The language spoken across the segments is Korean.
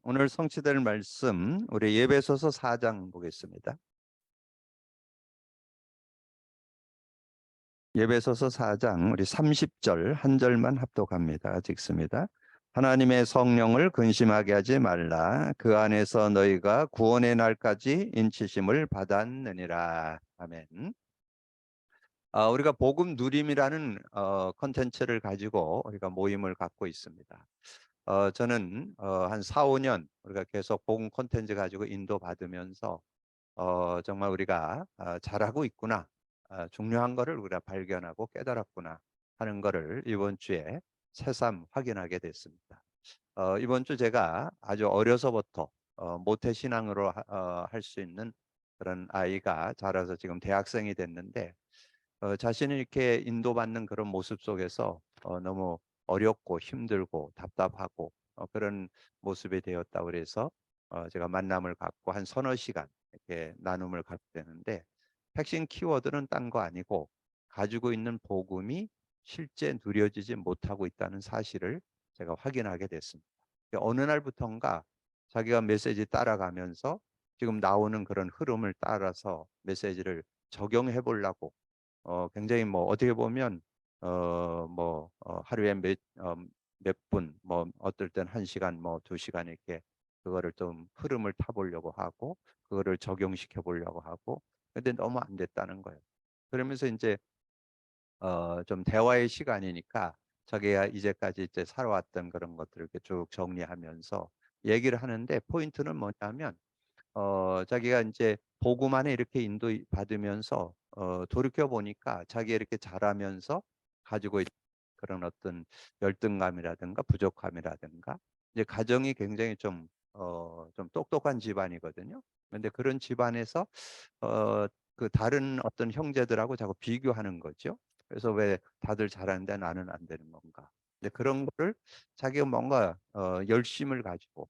오늘 성취될 말씀 우리 예배소서 4장 보겠습니다. 예배소서 4장 우리 30절 한 절만 합독합니다. 읽습니다. 하나님의 성령을 근심하게 하지 말라. 그 안에서 너희가 구원의 날까지 인치심을 받았느니라. 아멘. 우리가 복음 누림이라는 컨텐츠를 가지고 우리가 모임을 갖고 있습니다. 저는 한 4, 5년 우리가 계속 복음 콘텐츠 가지고 인도받으면서 정말 우리가 잘하고 있구나, 중요한 거를 우리가 발견하고 깨달았구나 하는 거를 이번 주에 새삼 확인하게 됐습니다. 이번 주 제가 아주 어려서부터 모태신앙으로 할 수 있는 그런 아이가 자라서 지금 대학생이 됐는데 자신을 이렇게 인도받는 그런 모습 속에서 너무 어렵고 힘들고 답답하고 그런 모습이 되었다 그래서 제가 만남을 갖고 한 서너 시간 이렇게 나눔을 갖게 되는데, 핵심 키워드는 딴 거 아니고 가지고 있는 복음이 실제 누려지지 못하고 있다는 사실을 제가 확인하게 됐습니다. 어느 날부턴가 자기가 메시지 따라가면서 지금 나오는 그런 흐름을 따라서 메시지를 적용해 보려고 굉장히 뭐 어떻게 보면 하루에 몇 분, 뭐 어떨 땐 1시간, 뭐 2시간 이렇게 그거를 좀 흐름을 타보려고 하고 그거를 적용시켜 보려고 하고, 근데 너무 안 됐다는 거예요. 그러면서 이제 좀 대화의 시간이니까 자기가 이제까지 이제 살아왔던 그런 것들을 이렇게 쭉 정리하면서 얘기를 하는데, 포인트는 뭐냐면 자기가 이제 복음 안에 이렇게 인도 받으면서 돌이켜 보니까 자기 이렇게 자라면서 가지고 있는 그런 어떤 열등감이라든가 부족함이라든가, 이제 가정이 굉장히 좀 똑똑한 집안이거든요. 근데 그런 집안에서 어, 그 다른 어떤 형제들하고 자꾸 비교하는 거죠. 그래서 왜 다들 잘하는데 나는 안 되는 건가? 근데 그런 거를 자기가 뭔가 열심을 가지고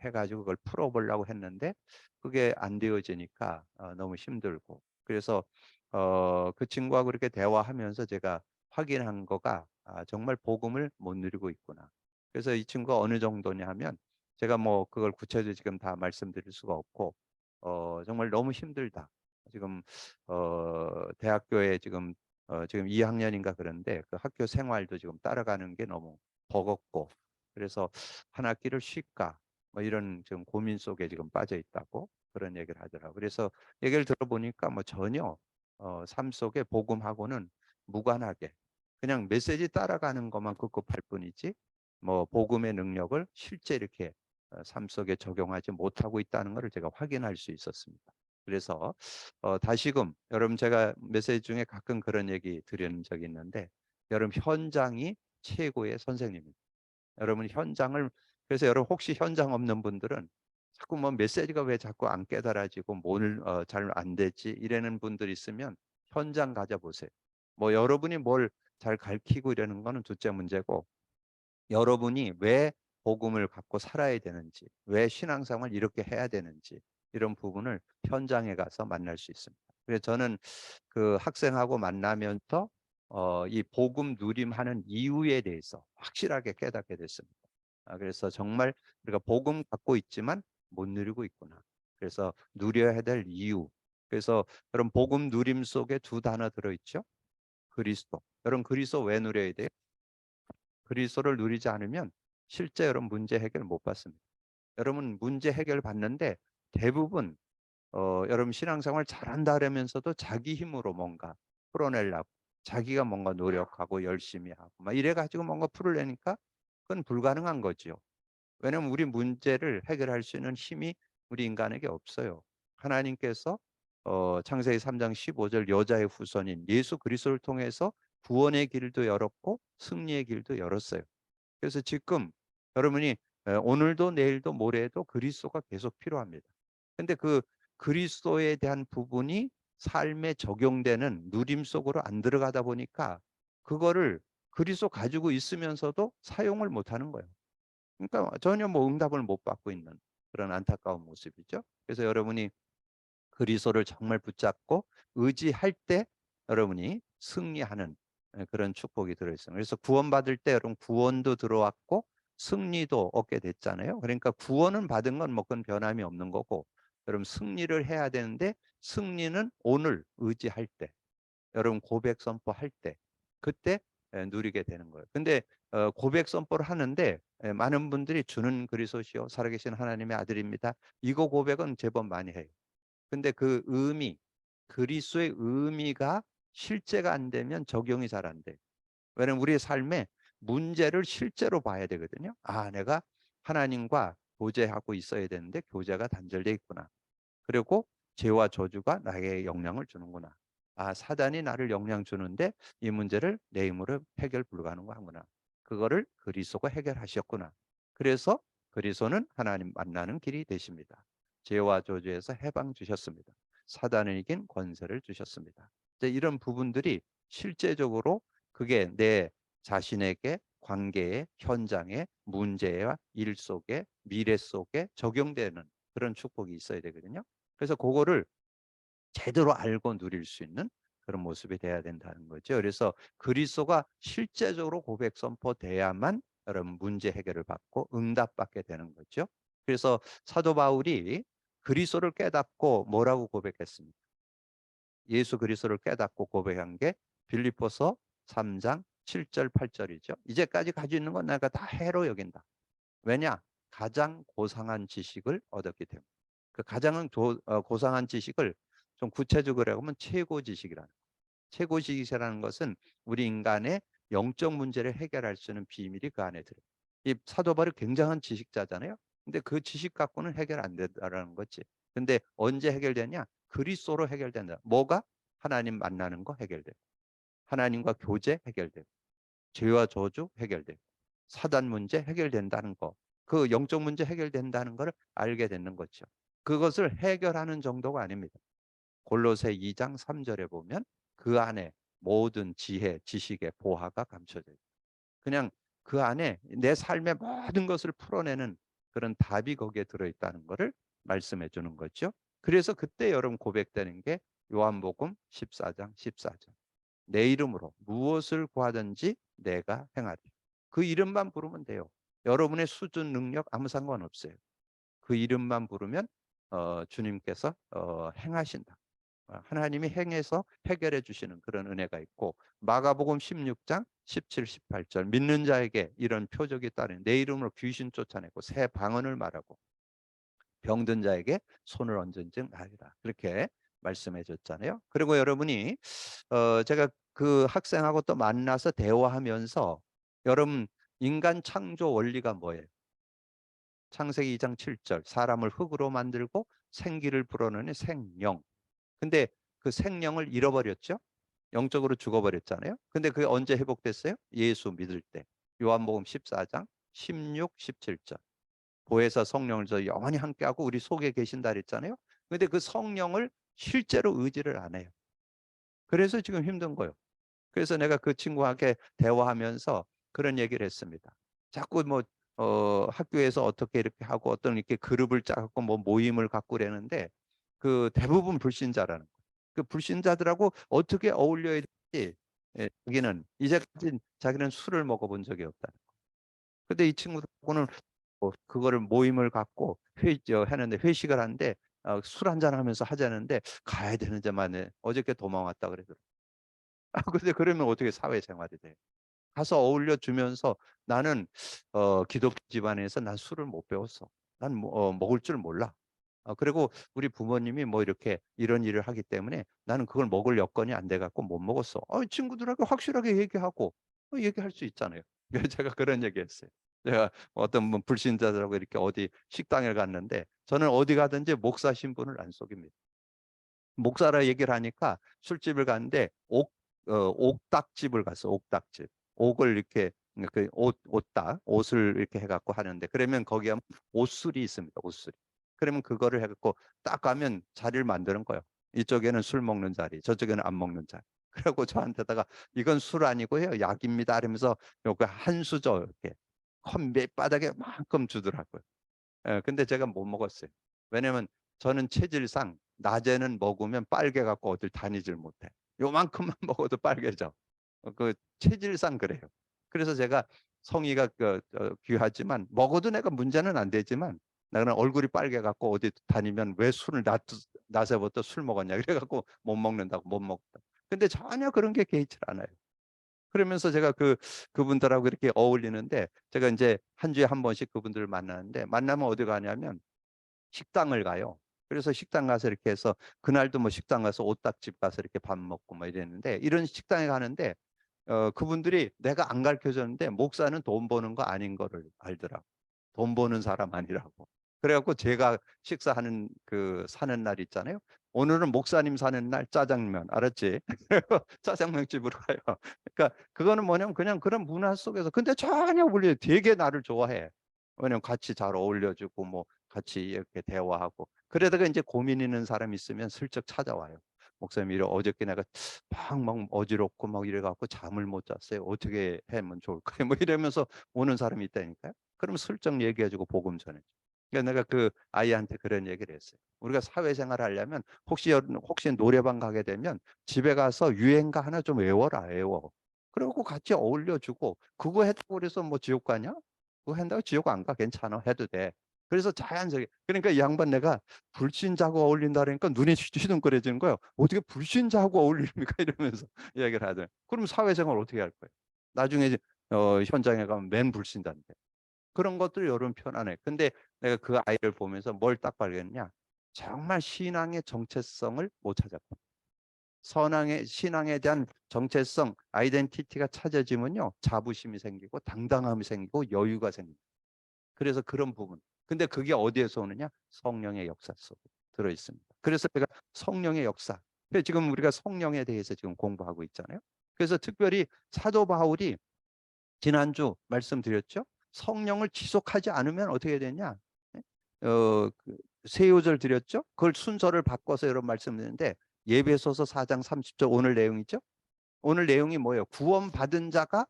해가지고 그걸 풀어보려고 했는데 그게 안 되어지니까 너무 힘들고, 그래서 그 친구하고 그렇게 대화하면서 제가 확인한 거가 정말 복음을 못 누리고 있구나. 그래서 이 친구가 어느 정도냐 하면, 제가 뭐 그걸 구체적으로 지금 다 말씀드릴 수가 없고 정말 너무 힘들다. 지금 대학교에 지금 2학년인가 그런데 그 학교 생활도 지금 따라가는 게 너무 버겁고, 그래서 한 학기를 쉴까 뭐 이런 지금 고민 속에 지금 빠져 있다고 그런 얘기를 하더라고요. 그래서 얘기를 들어보니까 뭐 전혀 삶 속에 복음하고는 무관하게 그냥 메시지 따라가는 것만 급급할 뿐이지 뭐 복음의 능력을 실제 이렇게 삶 속에 적용하지 못하고 있다는 것을 제가 확인할 수 있었습니다. 그래서 다시금 여러분, 제가 메시지 중에 가끔 그런 얘기 드리는 적이 있는데, 여러분 현장이 최고의 선생님입니다. 여러분 현장을, 그래서 여러분 혹시 현장 없는 분들은 자꾸 뭐 메시지가 왜 자꾸 안 깨달아지고 뭘 잘 안 되지 이러는 분들 있으면 현장 가져보세요. 뭐 여러분이 뭘 잘 가르치고 이러는 거는 둘째 문제고, 여러분이 왜 복음을 갖고 살아야 되는지, 왜 신앙생활을 이렇게 해야 되는지 이런 부분을 현장에 가서 만날 수 있습니다. 그래서 저는 그 학생하고 만나면서 이 복음 누림하는 이유에 대해서 확실하게 깨닫게 됐습니다. 그래서 정말 우리가 복음 갖고 있지만 못 누리고 있구나. 그래서 누려야 될 이유. 그래서 여러분, 복음 누림 속에 두 단어 들어있죠. 그리스도. 여러분, 그리스도 왜 누려야 돼요? 그리스도를 누리지 않으면 실제 여러분 문제 해결 못 받습니다. 여러분 문제 해결 받는데 대부분 여러분 신앙생활 잘한다 그러면서도 자기 힘으로 뭔가 풀어내려고 자기가 뭔가 노력하고 열심히 하고 막 이래 가지고 뭔가 풀으려니까 그건 불가능한 거죠. 왜냐하면 우리 문제를 해결할 수 있는 힘이 우리 인간에게 없어요. 하나님께서 창세기 3장 15절 여자의 후손인 예수 그리스도를 통해서 구원의 길도 열었고 승리의 길도 열었어요. 그래서 지금 여러분이 오늘도 내일도 모레도 그리스도가 계속 필요합니다. 근데 그 그리스도에 대한 부분이 삶에 적용되는 누림 속으로 안 들어가다 보니까 그거를 그리스도 가지고 있으면서도 사용을 못 하는 거예요. 그러니까 전혀 뭐 응답을 못 받고 있는 그런 안타까운 모습이죠. 그래서 여러분이 그리스도를 정말 붙잡고 의지할 때 여러분이 승리하는 그런 축복이 들어있어요. 그래서 구원받을 때 여러분 구원도 들어왔고 승리도 얻게 됐잖아요. 그러니까 구원은 받은 건 뭐 그건 변함이 없는 거고, 여러분 승리를 해야 되는데 승리는 오늘 의지할 때, 여러분 고백 선포할 때, 그때 누리게 되는 거예요. 근데 고백 선포를 하는데 많은 분들이 주는 그리스도시요 살아계신 하나님의 아들입니다, 이거 고백은 제법 많이 해요. 근데 그 의미, 그리스도의 의미가 실제가 안 되면 적용이 잘 안 돼요. 왜냐면 우리의 삶에 문제를 실제로 봐야 되거든요. 아, 내가 하나님과 교제하고 있어야 되는데 교제가 단절돼 있구나. 그리고 죄와 저주가 나에게 영향을 주는구나. 아, 사단이 나를 영향 주는데 이 문제를 내 힘으로 해결 불가능하구나. 그거를 그리스도가 해결하셨구나. 그래서 그리스도는 하나님 만나는 길이 되십니다. 죄와 저주에서 해방 주셨습니다. 사단을 이긴 권세를 주셨습니다. 이제 이런 부분들이 실제적으로 그게 내 자신에게 관계의 현장에 문제와 일 속에 미래 속에 적용되는 그런 축복이 있어야 되거든요. 그래서 그거를 제대로 알고 누릴 수 있는 그런 모습이 돼야 된다는 거죠. 그래서 그리스도가 실제적으로 고백 선포돼야만 여러분 문제 해결을 받고 응답받게 되는 거죠. 그래서 사도 바울이 그리스도를 깨닫고 뭐라고 고백했습니까? 예수 그리스도를 깨닫고 고백한 게 빌립보서 3장 7절 8절이죠. 이제까지 가지고 있는 건 내가 다 해로 여긴다. 왜냐? 가장 고상한 지식을 얻었기 때문에. 그 가장 고상한 지식을 좀 구체적으로 하면 최고 지식이라는 거예요. 최고 지식이라는 것은 우리 인간의 영적 문제를 해결할 수 있는 비밀이 그 안에 들어요. 이 사도 바울이 굉장한 지식자잖아요. 근데 그 지식 갖고는 해결 안 된다라는 거지. 근데 언제 해결되냐? 그리스도로 해결된다. 뭐가? 하나님 만나는 거 해결되고, 하나님과 교제 해결되고, 죄와 저주 해결되고, 사단 문제 해결된다는 거, 그 영적 문제 해결된다는 것을 알게 되는 거죠. 그것을 해결하는 정도가 아닙니다. 골로새 2장 3절에 보면 그 안에 모든 지혜, 지식의 보화가 감춰져 있어요. 그냥 그 안에 내 삶의 모든 것을 풀어내는 그런 답이 거기에 들어있다는 것을 말씀해 주는 거죠. 그래서 그때 여러분 고백되는 게 요한복음 14장 14절. 내 이름으로 무엇을 구하든지 내가 행하리. 그 이름만 부르면 돼요. 여러분의 수준 능력 아무 상관없어요. 그 이름만 부르면 주님께서 행하신다. 하나님이 행해서 해결해 주시는 그런 은혜가 있고, 마가복음 16장 17, 18절 믿는 자에게 이런 표적이 따르는 내 이름으로 귀신 쫓아내고 새 방언을 말하고 병든 자에게 손을 얹은 즉 나으리라. 그렇게 말씀해 줬잖아요. 그리고 여러분이 제가 그 학생하고 또 만나서 대화하면서 여러분 인간 창조 원리가 뭐예요? 창세기 2장 7절 사람을 흙으로 만들고 생기를 불어넣는 생령. 근데 그 생명을 잃어버렸죠. 영적으로 죽어버렸잖아요. 근데 그게 언제 회복됐어요? 예수 믿을 때. 요한복음 14장 16, 17절. 보혜사 성령을 저 영원히 함께하고 우리 속에 계신다 그랬잖아요. 근데 그 성령을 실제로 의지를 안 해요. 그래서 지금 힘든 거예요. 그래서 내가 그 친구에게 대화하면서 그런 얘기를 했습니다. 자꾸 뭐 학교에서 어떻게 이렇게 하고 어떤 이렇게 그룹을 짜갖고 뭐 모임을 갖고 그러는데 그 대부분 불신자라는 거예요. 그 불신자들하고 어떻게 어울려야 될지 자기는 이제까지 자기는 술을 먹어본 적이 없다. 근데 이 친구들하고는 그거를 모임을 갖고 하는데 회식을 하는데 술 한잔 하면서 하자는데 가야 되는 데만 어저께 도망왔다 그러더라고요. 근데 그러면 어떻게 사회생활이 돼? 가서 어울려 주면서 나는 기독교 집안에서 난 술을 못 배웠어. 난 먹을 줄 몰라. 그리고 우리 부모님이 뭐 이렇게 이런 일을 하기 때문에 나는 그걸 먹을 여건이 안 돼 갖고 못 먹었어. 친구들하고 확실하게 얘기하고 얘기할 수 있잖아요. 그래서 제가 그런 얘기했어요. 제가 어떤 분 불신자들하고 이렇게 어디 식당에 갔는데 저는 어디 가든지 목사 신분을 안 속입니다. 목사라 얘기를 하니까 술집을 갔는데 옥닭집을 갔어. 옥닭집. 옥을 이렇게 그 옷딱 옷을 이렇게 해갖고 하는데 그러면 거기 하면 옷술이 있습니다. 옷술이. 그러면 그거를 해갖고 딱 가면 자리를 만드는 거예요. 이쪽에는 술 먹는 자리, 저쪽에는 안 먹는 자리. 그리고 저한테다가 이건 술 아니고요, 약입니다. 이러면서 요거 한 수저 이렇게 컵몇 바닥에 만큼 주더라고요. 근데 제가 못 먹었어요. 왜냐면 저는 체질상 낮에는 먹으면 빨개 갖고 어딜 다니질 못해. 요만큼만 먹어도 빨개져. 그 체질상 그래요. 그래서 제가 성의가 귀하지만 먹어도 내가 문제는 안 되지만 나는 얼굴이 빨개 갖고 어디 다니면 왜 술을 낮에부터 술 먹었냐 그래 갖고 못 먹는다고 못 먹다. 근데 전혀 그런 게 개의치 않아요. 그러면서 제가 그분들하고 이렇게 어울리는데 제가 이제 한 주에 한 번씩 그분들을 만나는데 만나면 어디 가냐면 식당을 가요. 그래서 식당 가서 이렇게 해서 그날도 뭐 식당 가서 오딱집 가서 이렇게 밥 먹고 뭐 이랬는데 이런 식당에 가는데 그분들이 내가 안 가르쳐 줬는데 목사는 돈 버는 거 아닌 거를 알더라고. 돈 버는 사람 아니라고. 그래갖고 제가 식사하는 사는 날 있잖아요. 오늘은 목사님 사는 날 짜장면 알았지? 짜장면 집으로 가요. 그러니까 그거는 뭐냐면 그냥 그런 문화 속에서 근데 전혀 몰라요. 되게 나를 좋아해. 왜냐면 같이 잘 어울려주고 뭐 같이 이렇게 대화하고 그러다가 이제 고민 있는 사람 있으면 슬쩍 찾아와요. 목사님 이래 어저께 내가 막 어지럽고 막 이래갖고 잠을 못 잤어요. 어떻게 하면 좋을까요? 뭐 이러면서 오는 사람이 있다니까요. 그럼 슬쩍 얘기해주고 복음 전해. 그러니까 내가 그 아이한테 그런 얘기를 했어요. 우리가 사회생활 하려면 혹시 노래방 가게 되면 집에 가서 유행가 하나 좀 외워라 외워. 그리고 같이 어울려주고 그거 했다고 그래서 뭐 지옥 가냐? 그거 한다고 지옥 안 가. 괜찮아. 해도 돼. 그래서 자연스럽게 그러니까 이 양반 내가 불신자하고 어울린다 그러니까 눈이 휘둥그레지는 거예요. 어떻게 불신자하고 어울립니까? 이러면서 이야기를 하더라고요. 그럼 사회생활 어떻게 할 거예요? 나중에 현장에 가면 맨 불신자인데. 그런 것들이 여러분 편안해. 근데 내가 그 아이를 보면서 뭘 딱 발견했냐? 정말 신앙의 정체성을 못 찾았고 신앙에 대한 정체성, 아이덴티티가 찾아지면요. 자부심이 생기고 당당함이 생기고 여유가 생깁니다. 그래서 그런 부분. 근데 그게 어디에서 오느냐? 성령의 역사 속에 들어 있습니다. 그래서 제가 성령의 역사. 지금 우리가 성령에 대해서 지금 공부하고 있잖아요. 그래서 특별히 사도 바울이 지난주 말씀드렸죠. 성령을 지속하지 않으면 어떻게 되냐? 새 요절 드렸죠. 그걸 순서를 바꿔서 이런 말씀드렸는데 예배소서 4장 30절 오늘 내용이죠. 오늘 내용이 뭐예요? 구원받은 자가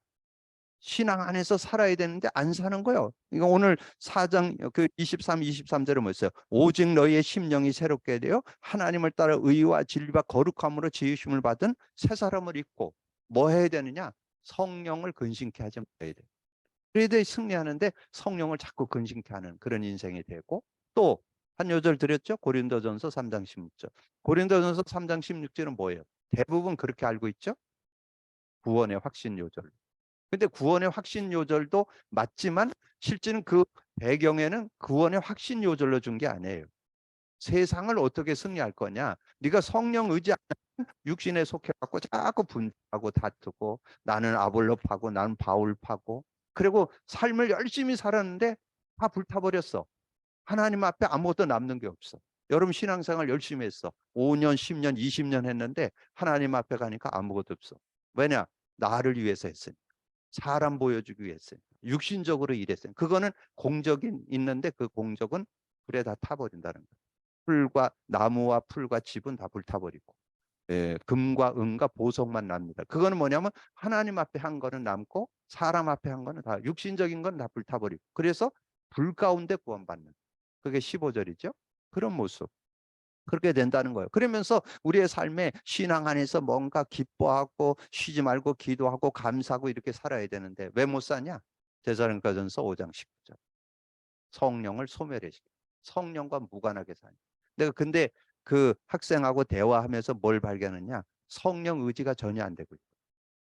신앙 안에서 살아야 되는데 안 사는 거예요. 이거 오늘 4장 23절에 뭐였어요? 오직 너희의 심령이 새롭게 되어 하나님을 따라 의와 진리와 거룩함으로 지으심을 받은 새 사람을 입고 뭐 해야 되느냐? 성령을 근심케 하지 말아야 돼. 그래야 돼 승리하는데 성령을 자꾸 근심케 하는 그런 인생이 되고 또 한 요절 드렸죠? 고린도전서 3장 16절. 고린도전서 3장 16절은 뭐예요? 대부분 그렇게 알고 있죠? 구원의 확신 요절. 근데 구원의 확신 요절도 맞지만 실제는 그 배경에는 구원의 확신 요절로 준 게 아니에요. 세상을 어떻게 승리할 거냐? 네가 성령 의지 육신에 속해갖고 자꾸 분하고 다투고 나는 아볼로파고 나는 바울파고 그리고 삶을 열심히 살았는데 다 불타버렸어. 하나님 앞에 아무것도 남는 게 없어. 여러분 신앙생활 열심히 했어. 5년, 10년, 20년 했는데 하나님 앞에 가니까 아무것도 없어. 왜냐? 나를 위해서 했으니. 사람 보여주기 위해서 육신적으로 일했어요. 그거는 공적이 있는데 그 공적은 불에 다 타버린다는 거예요. 풀과 나무와 풀과 집은 다 불타버리고 금과 은과 보석만 납니다. 그거는 뭐냐면 하나님 앞에 한 거는 남고 사람 앞에 한 거는 다 육신적인 건 다 불타버리고 그래서 불 가운데 구원받는 그게 15절이죠. 그런 모습. 그렇게 된다는 거예요. 그러면서 우리의 삶에 신앙 안에서 뭔가 기뻐하고 쉬지 말고 기도하고 감사하고 이렇게 살아야 되는데 왜 못 사냐? 데살로니가전서 5장 19절. 성령을 소멸해시켜. 성령과 무관하게 사냐. 내가 근데 그 학생하고 대화하면서 뭘 발견했냐? 성령 의지가 전혀 안 되고 있고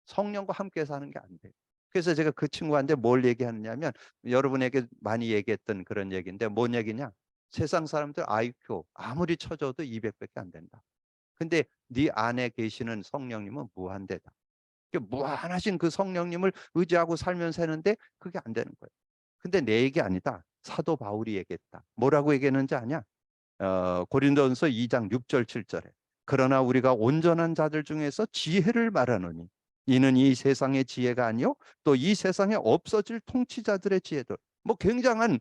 성령과 함께 사는 게 안 돼요. 그래서 제가 그 친구한테 뭘 얘기하느냐면 여러분에게 많이 얘기했던 그런 얘기인데 뭔 얘기냐? 세상 사람들 IQ 아무리 쳐줘도 200밖에 안 된다. 근데 네 안에 계시는 성령님은 무한대다. 무한하신 그 성령님을 의지하고 살면서 사는데 그게 안 되는 거예요. 근데 내 얘기 아니다. 사도 바울이 얘기했다. 뭐라고 얘기했는지 아냐? 고린도전서 2장 6절 7절에 그러나 우리가 온전한 자들 중에서 지혜를 말하노니 이는 이 세상의 지혜가 아니요 또 이 세상에 없어질 통치자들의 지혜도 뭐 굉장한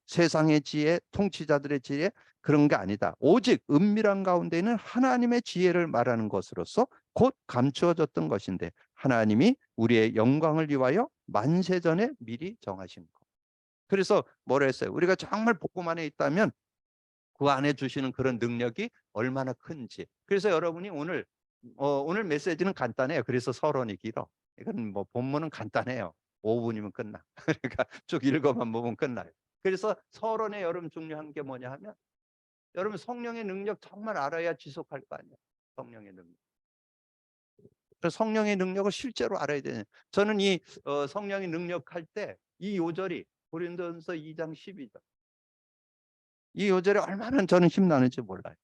세상의 지혜 통치자들의 지혜 그런 게 아니다. 오직 은밀한 가운데 있는 하나님의 지혜를 말하는 것으로서 곧 감추어졌던 것인데 하나님이 우리의 영광을 위하여 만세전에 미리 정하신 것. 그래서 뭐라 했어요? 우리가 정말 복음 안에 있다면 그 안에 주시는 그런 능력이 얼마나 큰지. 그래서 여러분이 오늘 메시지는 간단해요. 그래서 서론이 길어. 이건 뭐 본문은 간단해요. 5분이면 끝나. 그러니까 쭉 읽어만 보면 끝나요. 그래서 서론의 여러분 중요한 게 뭐냐 하면 여러분 성령의 능력 정말 알아야 지속할 거 아니에요. 성령의 능력. 그래서 성령의 능력을 실제로 알아야 되는. 저는 이 성령의 능력할 때 이 요절이 고린도전서 2장 12절. 이 요절이 얼마나 저는 힘나는지 몰라요.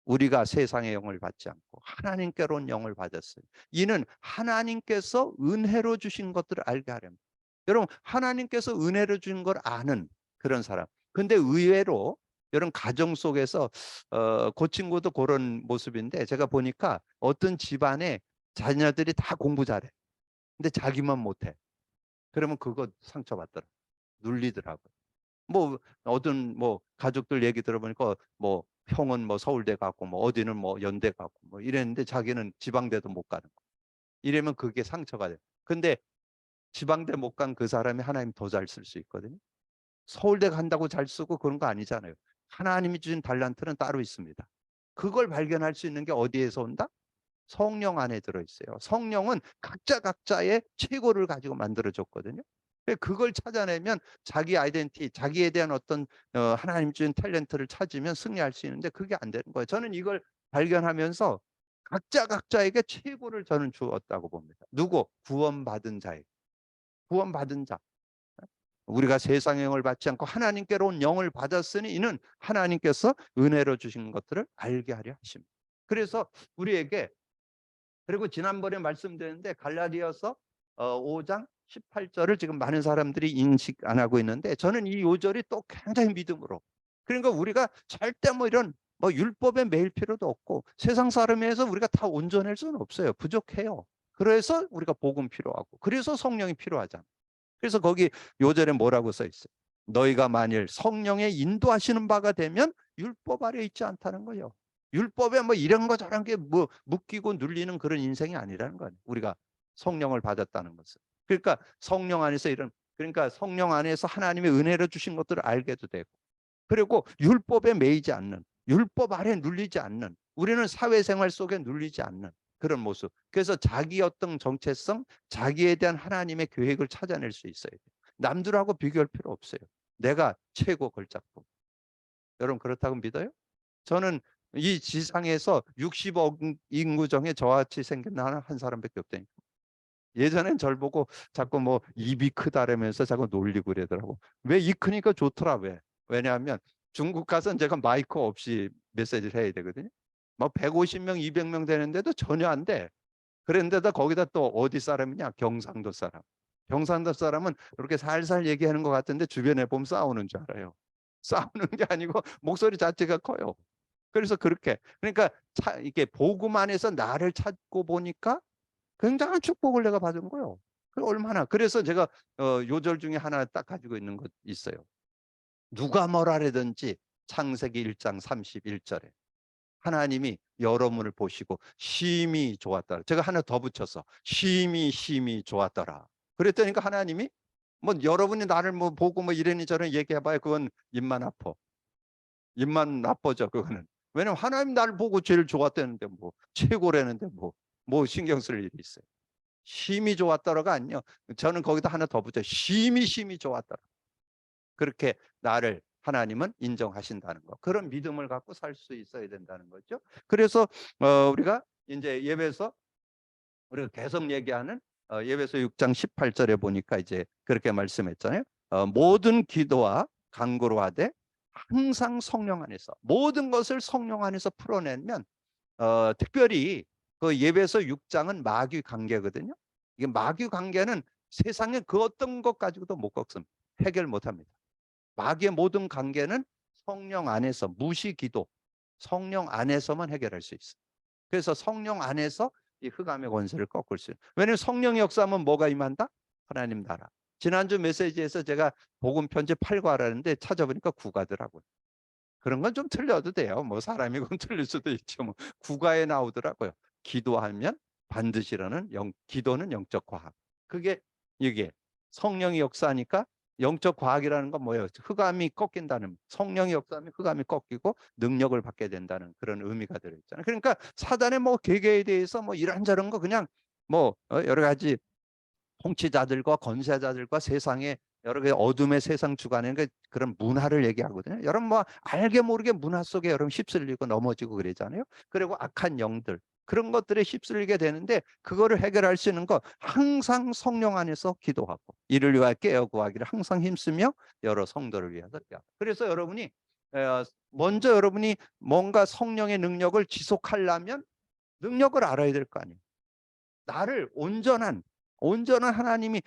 우리가 세상의 영을 받지 않고 하나님께로 온 영을 받았어요. 이는 하나님께서 은혜로 주신 것들을 알게 하려면. 여러분 하나님께서 은혜로 주신 걸 아는 그런 사람. 근데 의외로 여러분 가정 속에서 그 친구도 그런 모습인데 제가 보니까 어떤 집안에 자녀들이 다 공부 잘해. 근데 자기만 못해. 그러면 그거 상처받더라. 눌리더라고요. 뭐 어떤 뭐 가족들 얘기 들어보니까 뭐 형은 뭐 서울대 갔고 뭐 어디는 뭐 연대 갔고 뭐 이랬는데 자기는 지방대도 못 가는 거. 이러면 그게 상처가 돼. 근데 지방대 못 간 그 사람이 하나님 더 잘 쓸 수 있거든요. 서울대 간다고 잘 쓰고 그런 거 아니잖아요. 하나님이 주신 달란트는 따로 있습니다. 그걸 발견할 수 있는 게 어디에서 온다? 성령 안에 들어있어요. 성령은 각자의 최고를 가지고 만들어졌거든요. 그걸 찾아내면 자기 아이덴티, 자기에 대한 어떤 하나님 주신 탤런트를 찾으면 승리할 수 있는데 그게 안 되는 거예요. 저는 이걸 발견하면서 각자에게 최고를 저는 주었다고 봅니다. 누구? 구원받은 자에게. 구원받은 자. 우리가 세상의 영을 받지 않고 하나님께로 온 영을 받았으니 이는 하나님께서 은혜로 주신 것들을 알게 하려 하십니다. 그래서 우리에게 그리고 지난번에 말씀드렸는데 갈라디아서 5장 18절을 지금 많은 사람들이 인식 안 하고 있는데 저는 이 요절이 또 굉장히 믿음으로 그러니까 우리가 절대 뭐 이런 뭐 율법에 매일 필요도 없고 세상 사람에서 우리가 다 온전할 수는 없어요. 부족해요. 그래서 우리가 복음 필요하고 그래서 성령이 필요하잖아. 그래서 거기 요절에 뭐라고 써 있어요? 너희가 만일 성령의 인도하시는 바가 되면 율법 아래 있지 않다는 거예요. 율법에 뭐 이런 거 저런 게 뭐 묶이고 눌리는 그런 인생이 아니라는 거예요. 우리가 성령을 받았다는 것은. 그러니까 성령 안에서 이런 그러니까 성령 안에서 하나님의 은혜를 주신 것들을 알게도 되고 그리고 율법에 매이지 않는 율법 아래 눌리지 않는 우리는 사회생활 속에 눌리지 않는 그런 모습. 그래서 자기 어떤 정체성, 자기에 대한 하나님의 계획을 찾아낼 수 있어야 돼요. 남들하고 비교할 필요 없어요. 내가 최고 걸작품. 여러분 그렇다고 믿어요? 저는 이 지상에서 60억 인구 중에 저같이 생긴 한 사람밖에 없다니까. 예전엔 절 보고 자꾸 뭐 입이 크다라면서 자꾸 놀리고 그러더라고. 왜 입 크니까 좋더라 왜? 왜냐하면 중국 가서는 제가 마이크 없이 메시지를 해야 되거든요. 뭐 150명, 200명 되는데도 전혀 안 돼. 그런데다 거기다 또 어디 사람이냐? 경상도 사람. 경상도 사람은 그렇게 살살 얘기하는 것 같은데 주변에 보면 싸우는 줄 알아요. 싸우는 게 아니고 목소리 자체가 커요. 그래서 그렇게 그러니까 이게 복음 안에서 나를 찾고 보니까 굉장한 축복을 내가 받은 거예요. 얼마나 그래서 제가 요절 중에 하나 딱 가지고 있는 것 있어요. 누가 뭐라 그러든지 창세기 1장 31절에 하나님이 여러분을 보시고 심히 좋았더라. 제가 하나 더 붙여서 심히 좋았더라. 그랬더니까 하나님이 뭐 여러분이 나를 뭐 보고 뭐 이러니 저러니 얘기해봐야 그건 입만 아파. 입만 나빠져 그거는. 왜냐면 하나님 나를 보고 제일 좋았다는데 뭐 최고라는데 뭐 신경 쓸 일이 있어요. 심히 좋았더라가 아니요. 저는 거기다 하나 더 붙여 심히 좋았더라. 그렇게 나를 하나님은 인정하신다는 거. 그런 믿음을 갖고 살 수 있어야 된다는 거죠. 그래서 우리가 이제 예배에서 우리가 계속 얘기하는 예배서 6장 18절에 보니까 이제 그렇게 말씀했잖아요. 모든 기도와 간구로 하되 항상 성령 안에서 모든 것을 성령 안에서 풀어내면 특별히 그 예배서 6장은 마귀 관계거든요. 이게 마귀 관계는 세상의 그 어떤 것 가지고도 못 겪습니다. 해결 못 합니다. 마귀의 모든 관계는 성령 안에서 무시기도 성령 안에서만 해결할 수 있어요. 그래서 성령 안에서 이 흑암의 권세를 꺾을 수 있어요. 왜냐하면 성령의 역사하면 뭐가 임한다? 하나님 나라. 지난주 메시지에서 제가 복음 편지 8과 하라는데 찾아보니까 9가더라고요. 그런 건 좀 틀려도 돼요. 뭐 사람이건 틀릴 수도 있죠. 뭐 국가에 나오더라고요. 기도하면 반드시라는 기도는 영적 과학. 그게 이게 성령이 역사하니까 영적 과학이라는 건 뭐예요? 흑암이 꺾인다는 성령이 역사하면 흑암이 꺾이고 능력을 받게 된다는 그런 의미가 들어있잖아요. 그러니까 사단의 뭐 계계에 대해서 뭐 이런저런 거 그냥 뭐 여러 가지 통치자들과 권세자들과 세상의 여러 개 어둠의 세상 주관의 그런 문화를 얘기하거든요. 여러분 뭐 알게 모르게 문화 속에 여러분 휩쓸리고 넘어지고 그러잖아요. 그리고 악한 영들 그런 것들에 휩쓸리게 되는데 그거를 해결할 수 있는 거 항상 성령 안에서 기도하고 이를 위하여 깨어 구하기를 항상 힘쓰며 여러 성도를 위해서 기도하고. 그래서 여러분이 먼저 여러분이 뭔가 성령의 능력을 지속하려면 능력을 알아야 될 거 아니에요. 나를 온전한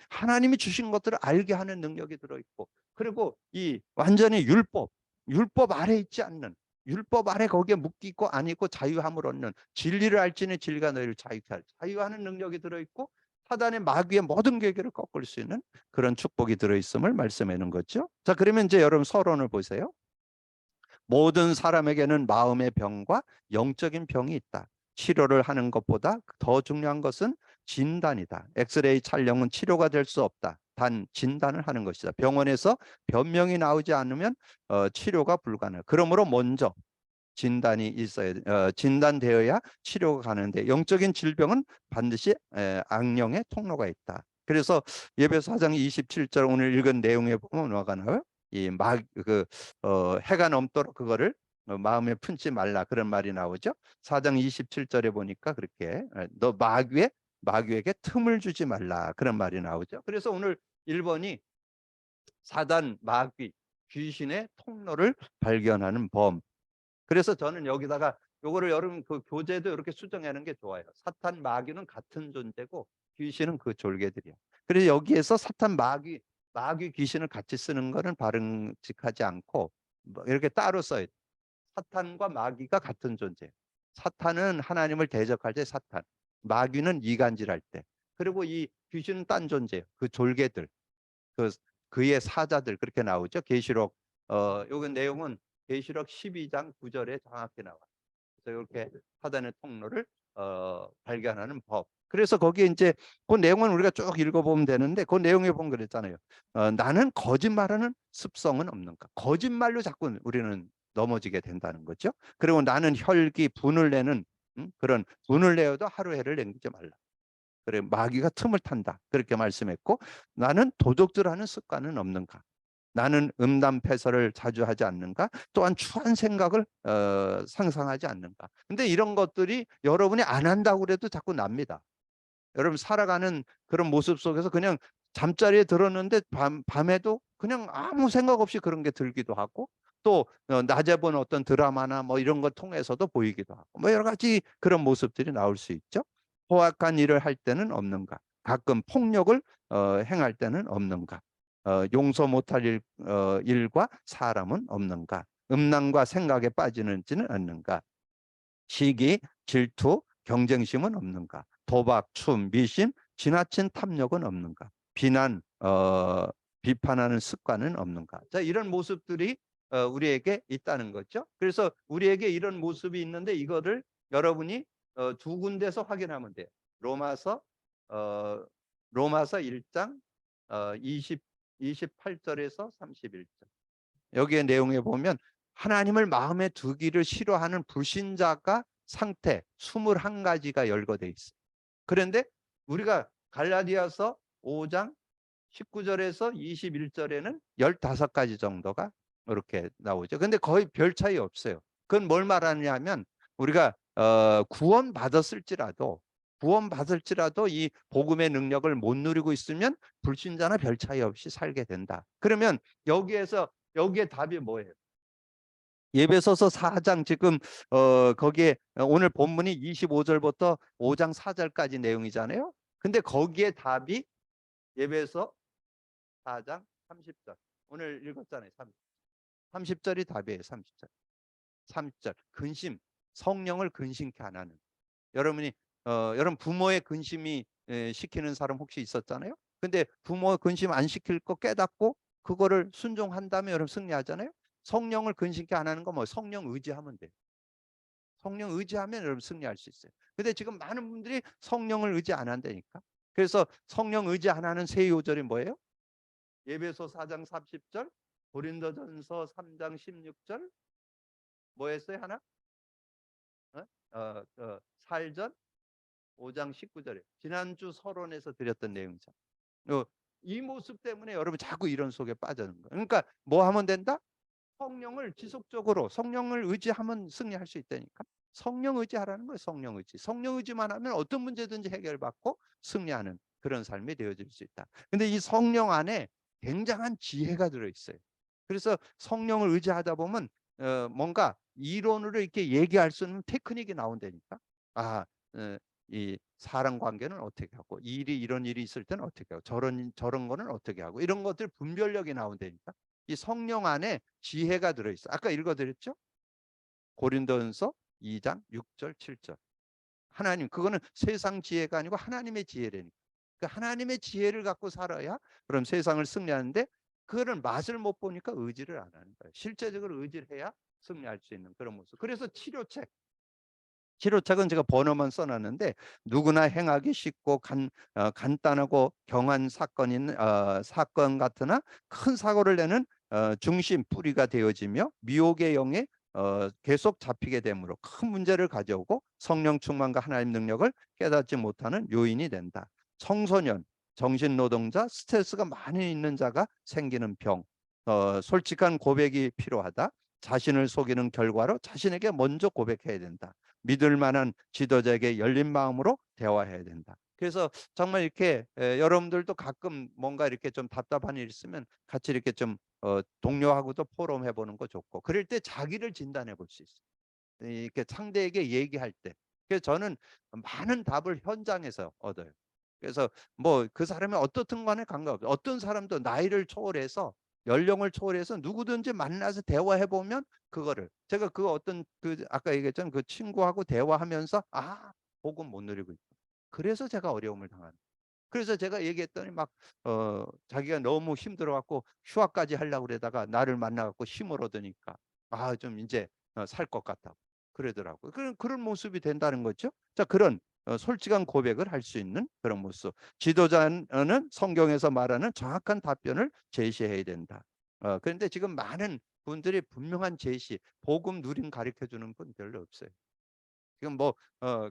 하나님이 주신 것들을 알게 하는 능력이 들어있고 그리고 이 완전히 율법 아래 있지 않는 율법 아래 거기에 묶이고 아니고 자유함을 얻는 진리를 알지니 진리가 너희를 자유케 할 자유하는 능력이 들어있고 사단의 마귀의 모든 계획을 꺾을 수 있는 그런 축복이 들어있음을 말씀해 놓은 거죠. 자, 그러면 이제 여러분 서론을 보세요. 모든 사람에게는 마음의 병과 영적인 병이 있다. 치료를 하는 것보다 더 중요한 것은 진단이다. 엑스레이 촬영은 치료가 될 수 없다. 단 진단을 하는 것이다. 병원에서 변명이 나오지 않으면 치료가 불가능. 그러므로 먼저 진단이 있어야 진단되어야 치료가 가는데 영적인 질병은 반드시 악령의 통로가 있다. 그래서 예배서 4장 27절 오늘 읽은 내용에 보면 뭐가 나와요? 해가 넘도록 그거를 마음에 품지 말라 그런 말이 나오죠. 4장 27절에 보니까 그렇게 너 마귀에게 틈을 주지 말라 그런 말이 나오죠. 그래서 오늘 1번이 사단 마귀 귀신의 통로를 발견하는 범. 그래서 저는 여기다가 요거를 여러분 그 교재도 이렇게 수정하는 게 좋아요. 사탄 마귀는 같은 존재고 귀신은 그 졸개들이야. 그래서 여기에서 사탄 마귀 귀신을 같이 쓰는 거는 바람직하지 않고 뭐 이렇게 따로 써요. 사탄과 마귀가 같은 존재. 사탄은 하나님을 대적할 때 사탄, 마귀는 이간질할 때. 그리고 이 귀신은 딴 존재예요. 그 졸개들, 그 그의 사자들 그렇게 나오죠. 계시록 요건 내용은 계시록 12장 9절에 정확히 나와요. 그래서 이렇게 사단의 통로를 발견하는 법. 그래서 거기에 이제 그 내용은 우리가 쭉 읽어보면 되는데 그 내용에 보면 그랬잖아요. 나는 거짓말하는 습성은 없는가? 거짓말로 자꾸 우리는 넘어지게 된다는 거죠. 그리고 나는 혈기, 분을 내는 그런 분을 내어도 하루 해를 남기지 말라. 그래 마귀가 틈을 탄다. 그렇게 말씀했고 나는 도둑질하는 습관은 없는가? 나는 음담패설을 자주 하지 않는가? 또한 추한 생각을 상상하지 않는가? 근데 이런 것들이 여러분이 안 한다고 그래도 자꾸 납니다. 여러분 살아가는 그런 모습 속에서 그냥 잠자리에 들었는데 밤에도 그냥 아무 생각 없이 그런 게 들기도 하고 또 낮에 본 어떤 드라마나 뭐 이런 거 통해서도 보이기도 하고 뭐 여러 가지 그런 모습들이 나올 수 있죠. 포악한 일을 할 때는 없는가? 가끔 폭력을 행할 때는 없는가? 용서 못할 일과 사람은 없는가? 음란과 생각에 빠지는지는 않는가? 시기, 질투, 경쟁심은 없는가? 도박, 춤, 미심, 지나친 탐욕은 없는가? 비판하는 습관은 없는가? 자, 이런 모습들이 우리에게 있다는 거죠. 그래서 우리에게 이런 모습이 있는데 이거를 여러분이 두 군데서 확인하면 돼요. 로마서 어, 로마서 1장 28절에서 31절. 여기에 내용에 보면 하나님을 마음에 두기를 싫어하는 불신자가 상태 21가지가 열거돼 있어요. 그런데 우리가 갈라디아서 5장 19절에서 21절에는 15가지 정도가 이렇게 나오죠. 근데 거의 별 차이 없어요. 그건 뭘 말하냐면 우리가 구원받았을지라도 이 복음의 능력을 못 누리고 있으면 불신자나 별 차이 없이 살게 된다. 그러면 여기에 답이 뭐예요? 예배소서 4장 지금 거기에 오늘 본문이 25절부터 5장 4절까지 내용이잖아요. 근데 거기에 답이 예배소 4장 30절. 오늘 읽었잖아요. 30절이 답이에요. 30절. 30절. 근심. 성령을 근심케 안 하는. 여러분이 여러분 부모의 근심이 시키는 사람 혹시 있었잖아요. 근데 부모 근심 안 시킬 거 깨닫고 그거를 순종한다면 여러분 승리하잖아요. 성령을 근심케 안 하는 거 뭐 성령 의지하면 돼. 성령 의지하면 여러분 승리할 수 있어요. 근데 지금 많은 분들이 성령을 의지 안 한다니까. 그래서 성령 의지 안 하는 세 요절이 뭐예요? 예배소 4장 30절, 고린도전서 3장 16절, 뭐 했어요 하나? 살전 5장 19절에 지난주 서론에서 드렸던 내용이죠. 이 모습 때문에 여러분 자꾸 이런 속에 빠지는 거예요. 그러니까 뭐 하면 된다? 성령을 지속적으로 성령을 의지하면 승리할 수 있다니까. 성령 의지하라는 거예요. 성령 의지. 성령 의지만 하면 어떤 문제든지 해결받고 승리하는 그런 삶이 되어질 수 있다. 근데 이 성령 안에 굉장한 지혜가 들어있어요. 그래서 성령을 의지하다 보면 뭔가 이론으로 이렇게 얘기할 수 있는 테크닉이 나온다니까. 아, 이 사람 관계는 어떻게 하고, 이런 일이 있을 때는 어떻게 하고, 저런 거는 어떻게 하고, 이런 것들 분별력이 나온다니까. 이 성령 안에 지혜가 들어있어. 아까 읽어드렸죠? 고린도전서 2장 6절 7절. 하나님, 그거는 세상 지혜가 아니고 하나님의 지혜라니까. 그 하나님의 지혜를 갖고 살아야 그럼 세상을 승리하는데, 그거를 맛을 못 보니까 의지를 안 하는 거예요. 실제적으로 의지를 해야 승리할 수 있는 그런 모습. 그래서 치료책은 제가 번호만 써놨는데, 누구나 행하기 쉽고 간단하고 경한 사건 같으나 큰 사고를 내는 중심 뿌리가 되어지며 미혹의 영에 계속 잡히게 되므로 큰 문제를 가져오고 성령 충만과 하나님 능력을 깨닫지 못하는 요인이 된다. 청소년, 정신노동자, 스트레스가 많이 있는 자가 생기는 병, 솔직한 고백이 필요하다. 자신을 속이는 결과로 자신에게 먼저 고백해야 된다. 믿을 만한 지도자에게 열린 마음으로 대화해야 된다. 그래서 정말 이렇게 여러분들도 가끔 뭔가 이렇게 좀 답답한 일 있으면 같이 이렇게 좀 동료하고도 포럼해 보는 거 좋고, 그럴 때 자기를 진단해 볼 수 있어요. 이렇게 상대에게 얘기할 때. 그래서 저는 많은 답을 현장에서 얻어요. 그래서 뭐 그 사람이 어떻든 간에 관계없어요. 어떤 사람도 나이를 초월해서 연령을 초월해서 누구든지 만나서 대화해 보면 그거를, 제가 그 어떤 그 아까 얘기했잖아요. 그 친구하고 대화하면서 복음 못 누리고 있다. 그래서 제가 어려움을 당하는. 그래서 제가 얘기했더니 막 자기가 너무 힘들어 갖고 휴학까지 하려고 그러다가 나를 만나 갖고 힘을 얻으니까 좀 이제 살 것 같다고 그러더라고요. 그런 모습이 된다는 거죠. 자, 그런 솔직한 고백을 할 수 있는 그런 모습. 지도자는 성경에서 말하는 정확한 답변을 제시해야 된다. 그런데 지금 많은 분들이 분명한 제시, 복음 누림 가르쳐 주는 분 별로 없어요. 지금 뭐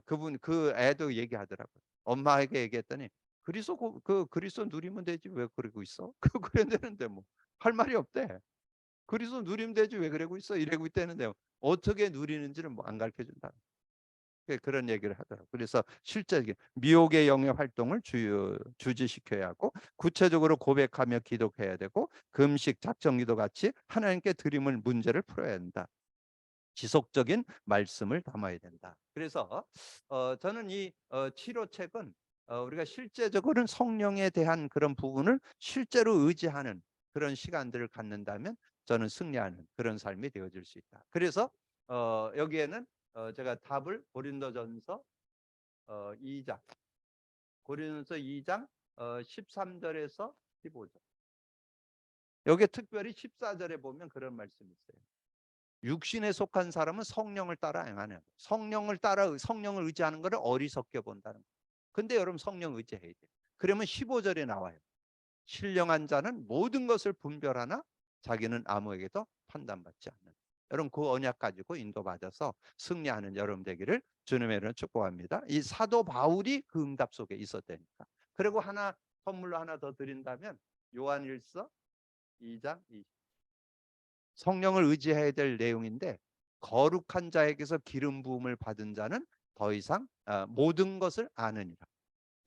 그분 그 애도 얘기하더라고요. 엄마에게 얘기했더니 그리스도 누리면 되지 왜 그러고 있어? 그래야 되는데 뭐 할 말이 없대. 그리스도 누리면 되지 왜 그러고 있어? 이러고 있다는데 어떻게 누리는지를 뭐 안 가르쳐 준다. 그런 얘기를 하더라고요. 그래서 실제 미혹의 영의 활동을 주지시켜야 하고, 구체적으로 고백하며 기도해야 되고, 금식, 작정기도 같이 하나님께 드림을 문제를 풀어야 한다. 지속적인 말씀을 담아야 된다. 그래서 저는 이 치료책은 우리가 실제적으로는 성령에 대한 그런 부분을 실제로 의지하는 그런 시간들을 갖는다면 저는 승리하는 그런 삶이 되어질 수 있다. 그래서 여기에는 제가 답을 고린도전서 2장, 고린도전서 2장 13절에서 15절. 여기 특별히 14절에 보면 그런 말씀이 있어요. 육신에 속한 사람은 성령을 따라 행하는, 성령을 의지하는 것을 어리석게 본다는 거예요. 근데 여러분 성령 의지해야 돼요. 그러면 15절에 나와요. 신령한 자는 모든 것을 분별하나 자기는 아무에게도 판단받지 않는. 여러분 그 언약 가지고 인도받아서 승리하는 여러분 되기를 주님의 이름으로 축복합니다. 이 사도 바울이 그 응답 속에 있었다니까. 그리고 선물로 하나 더 드린다면 요한일서 2장 20. 성령을 의지해야 될 내용인데, 거룩한 자에게서 기름 부음을 받은 자는 더 이상 모든 것을 아느니라.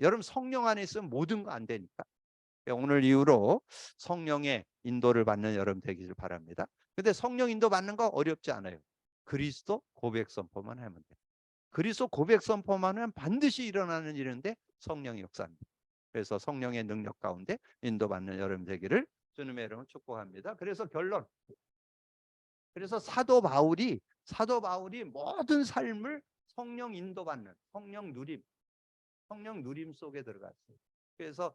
여러분 성령 안에 있으면 모든 거 안 되니까 오늘 이후로 성령의 인도를 받는 여러분 되기를 바랍니다. 근데 성령 인도 받는 거 어렵지 않아요. 그리스도 고백 선포만 하면 돼요. 그리스도 고백 선포만 하면 반드시 일어나는 일인데 성령의 역사입니다. 그래서 성령의 능력 가운데 인도받는 여러분 되기를 주님의 이름으로 축복합니다. 그래서 결론, 그래서 사도 바울이 모든 삶을 성령 인도받는 성령 누림 속에 들어갔어요. 그래서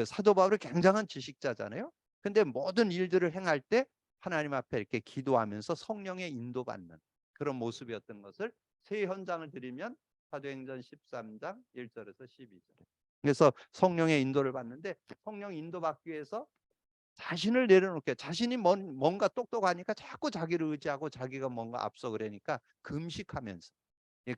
사도 바울이 굉장한 지식자잖아요. 근데 모든 일들을 행할 때 하나님 앞에 이렇게 기도하면서 성령의 인도받는 그런 모습이었던 것을 세 현장을 드리면 사도행전 13장 1절에서 12절. 그래서 성령의 인도를 받는데, 성령 인도받기 위해서 자신을 내려놓게, 자신이 뭔가 똑똑하니까 자꾸 자기를 의지하고 자기가 뭔가 앞서 그러니까 금식하면서,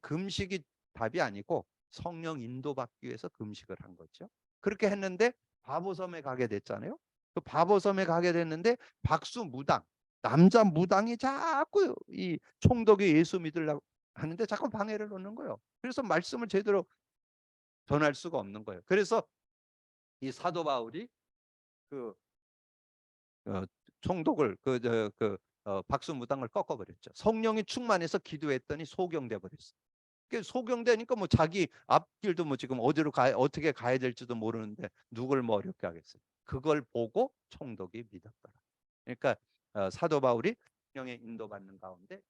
금식이 답이 아니고 성령 인도받기 위해서 금식을 한 거죠. 그렇게 했는데 바보섬에 가게 됐잖아요. 그 바보섬에 가게 됐는데 박수무당, 남자 무당이 자꾸 이 총독이 예수 믿으려고 하는데 자꾸 방해를 놓는 거예요. 그래서 말씀을 제대로 전할 수가 없는 거예요. 그래서 이 사도 바울이 그 어, 총독을 박수무당을 꺾어버렸죠. 성령이 충만해서 기도했더니 소경돼 버렸어. 소경되니까 뭐 자기 앞길도 뭐 지금 어디로 어떻게 가야 될지도 모르는데 누굴 뭐 어렵게 하겠어요. 그걸 보고 총독이 믿었더라. 그러니까 사도 바울이 성령의 인도받는 가운데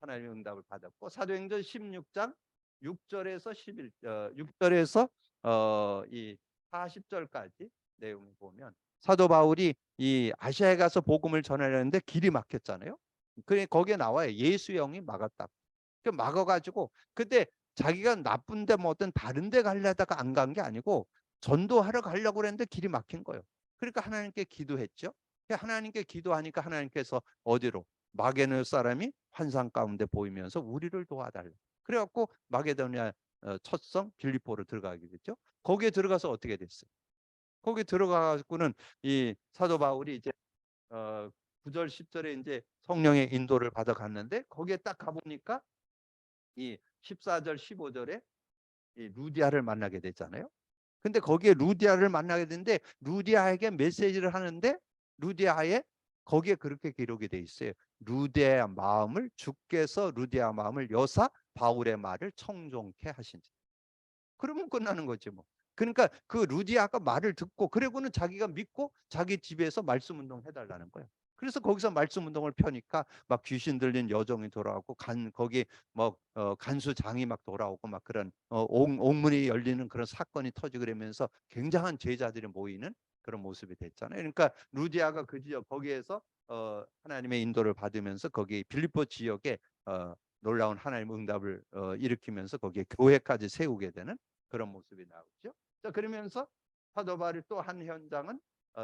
하나님의 응답을 받았고, 사도행전 16장 6절에서 6절에서 이 40절까지 내용을 보면 사도 바울이 이 아시아에 가서 복음을 전하려는데 길이 막혔잖아요. 그래 거기에 나와요. 예수의 영이 막았다. 그 막아가지고 그때 자기가 나쁜데 뭐 어떤 다른 데 가려다가 안 간 게 아니고 전도하러 가려고 그랬는데 길이 막힌 거예요. 그러니까 하나님께 기도했죠. 하나님께 기도하니까 하나님께서 어디로? 마게도냐 사람이 환상 가운데 보이면서 우리를 도와달라. 그래갖고 마게도냐 첫성 빌립보로 들어가게 됐죠. 거기에 들어가서 어떻게 됐어요? 거기 들어가고는 이 사도 바울이 이제 9절 10절에 이제 성령의 인도를 받아 갔는데 거기에 딱 가보니까 이 14절 15절에 이 루디아를 만나게 됐잖아요. 근데 거기에 루디아를 만나게 되는데 루디아에게 메시지를 하는데 루디아에 거기에 그렇게 기록이 돼 있어요. 루디아의 마음을 주께서 루디아 마음을 여사 바울의 말을 청종케 하신지. 그러면 끝나는 거지 뭐. 그러니까 그 루디아가 말을 듣고 그리고는 자기가 믿고 자기 집에서 말씀 운동 해달라는 거예요. 그래서 거기서 말씀 운동을 펴니까 막 귀신 들린 여종이 돌아오고 거기 뭐 간수장이 막 돌아오고 막 그런 옥문이 열리는 그런 사건이 터지고 그러면서 굉장한 제자들이 모이는 그런 모습이 됐잖아요. 그러니까 루디아가 그 지역 거기에서 하나님의 인도를 받으면서 거기 빌립보 지역에 놀라운 하나님 응답을 일으키면서 거기에 교회까지 세우게 되는 그런 모습이 나오죠. 자, 그러면서 사도 바울의 또 한 현장은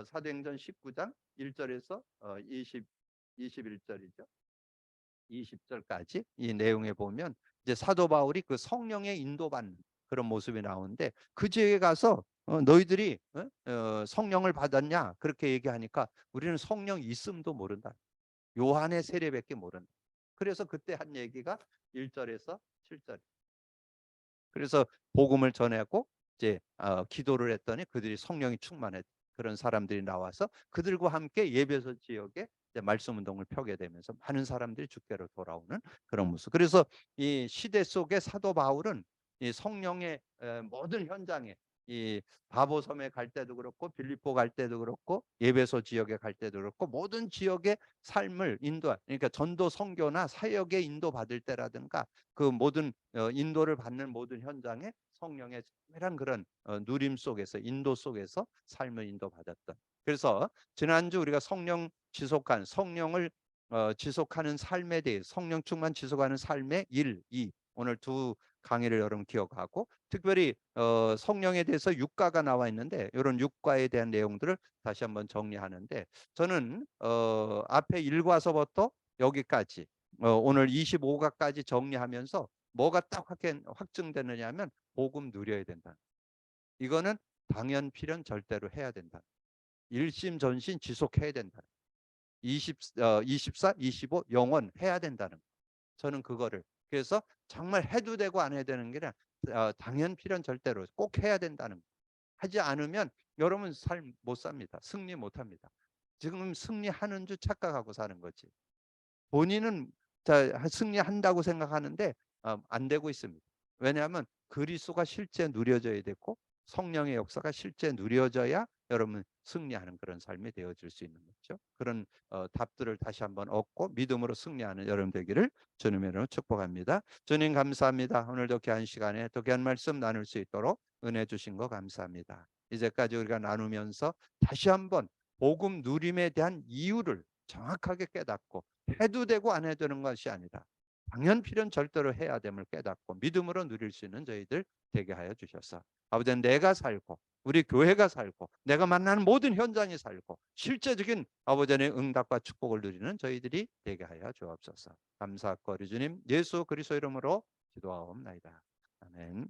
사도행전 19장 1절에서 21절이죠. 20절까지 이 내용에 보면 이제 사도 바울이 그 성령의 인도받는 그런 모습이 나오는데 그 지역에 가서 너희들이 성령을 받았냐 그렇게 얘기하니까 우리는 성령 있음도 모른다. 요한의 세례밖에 모른다. 그래서 그때 한 얘기가 1절에서 7절. 그래서 복음을 전하고 이제 기도를 했더니 그들이 성령이 충만했 그런 사람들이 나와서 그들과 함께 예배소 지역에 말씀 운동을 펴게 되면서 많은 사람들이 주께로 돌아오는 그런 모습. 그래서 이 시대 속에 사도 바울은 이 성령의 모든 현장에 이 바보섬에 갈 때도 그렇고 빌립보 갈 때도 그렇고 예배소 지역에 갈 때도 그렇고 모든 지역의 삶을 그러니까 전도 선교나 사역에 인도받을 때라든가 그 모든 인도를 받는 모든 현장에 성령의 특별한 그런 누림 속에서 인도 속에서 삶을 인도받았던. 그래서 지난주 우리가 성령을 지속하는 삶에 대해 성령 충만 지속하는 삶의 1, 2 오늘 두 강의를 여러분 기억하고 특별히 성령에 대해서 육가가 나와 있는데 이런 육가에 대한 내용들을 다시 한번 정리하는데 저는 앞에 일과서부터 여기까지 오늘 25가까지 정리하면서 뭐가 딱 확증되느냐 하면 복음 누려야 된다. 이거는 당연 필연 절대로 해야 된다. 일심전심 지속해야 된다. 24, 25 영원 해야 된다는 거. 저는 그거를 그래서 정말 해도 되고 안 해도 되는 게 아니라 당연 필연 절대로 꼭 해야 된다는 거. 하지 않으면 여러분 삶 못 삽니다. 승리 못 합니다. 지금 승리하는 줄 착각하고 사는 거지. 본인은 승리한다고 생각하는데 안 되고 있습니다. 왜냐하면 그리스도가 실제 누려져야 되고 성령의 역사가 실제 누려져야 여러분 승리하는 그런 삶이 되어질 수 있는 거죠. 그런 답들을 다시 한번 얻고 믿음으로 승리하는 여러분 되기를 주님의 이름으로 축복합니다. 주님 감사합니다. 오늘도 귀한 시간에 또 귀한 말씀 나눌 수 있도록 은혜 주신 거 감사합니다. 이제까지 우리가 나누면서 다시 한번 복음 누림에 대한 이유를 정확하게 깨닫고 해도 되고 안 해도 되는 것이 아니라 당연 필연 절대로 해야 됨을 깨닫고 믿음으로 누릴 수 있는 저희들 되게 하여 주셔서 아버지 내가 살고 우리 교회가 살고 내가 만나는 모든 현장이 살고 실제적인 아버지의 응답과 축복을 누리는 저희들이 되게 하여 주옵소서. 감사하고 우리 주님 예수 그리스도 이름으로 기도하옵나이다. 아멘.